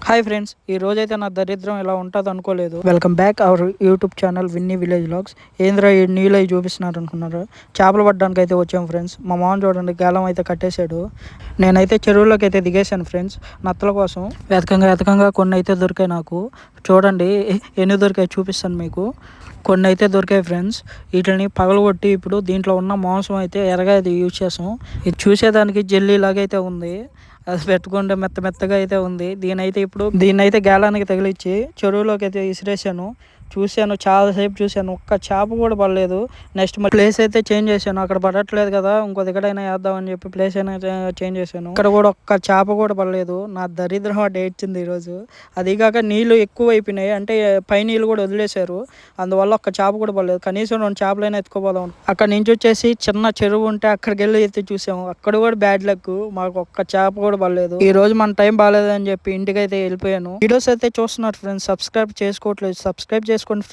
Hi friends, ఈ రోజైతే నా దరిద్రం ఇలా ఉంటుంది అనుకోలేదు. Welcome back our YouTube channel Vinny village vlogs. ఏంద్రా ఈ నీళ్ళు అవి చూపిస్తున్నారు అనుకున్నారు. చేపలు పట్టడానికి అయితే వచ్చాం ఫ్రెండ్స్. మా మామ చూడండి గేలం అయితే కట్టేశాడు. నేనైతే చెరువులోకి అయితే దిగేశాను ఫ్రెండ్స్ నత్తల కోసం. వెతకంగా కొన్ని అయితే దొరికాయి నాకు. చూడండి ఎన్ని దొరికాయి చూపిస్తాను మీకు. కొన్ని అయితే దొరికాయి ఫ్రెండ్స్. వీటిని పగలగొట్టి ఇప్పుడు దీంట్లో ఉన్న మాంసం అయితే ఎరగా ఇది యూజ్ చేసాం. ఇది చూసేదానికి జెల్లీ లాగైతే ఉంది. అది పెట్టుకుంటే మెత్తగా అయితే ఉంది. దీన్నైతే గేలానికి తగిలిచ్చి చెరువులోకి అయితే విసిరేసాను. చాలాసేపు చూశాను, ఒక్క చేప కూడా పడలేదు. నెక్స్ట్ ప్లేస్ అయితే చేంజ్ చేశాను. అక్కడ పడట్లేదు కదా, ఇంకో దగ్గరైనా వేద్దామని చెప్పి ప్లేస్ అయినా చేంజ్ చేశాను. ఇక్కడ కూడా ఒక్క చేప కూడా పడలేదు. నా దరిద్రం అటు ఏడ్చింది ఈరోజు. అదిగాక నీళ్లు ఎక్కువ అయిపోయినాయి, అంటే పై నీళ్ళు కూడా వదిలేశారు. అందువల్ల ఒక్క చేప కూడా పడలేదు. కనీసం 2 చేపలైనా ఎత్తుకోపోదాం. అక్కడ నుంచి వచ్చేసి చిన్న చెరువు ఉంటే అక్కడికి వెళ్ళి అయితే చూసాము. అక్కడ కూడా బ్యాడ్ లక్, మాకు ఒక్క చేప కూడా పడలేదు. ఈ రోజు మన టైం బాగాలేదని చెప్పి ఇంటికి అయితే వెళ్ళిపోయాను. వీడియోస్ అయితే చూస్తున్నారు ఫ్రెండ్స్, సబ్స్క్రైబ్ చేసుకోవట్లేదు. సబ్స్క్రైబ్ చేసుకోండి ఫ్రెండ్స్.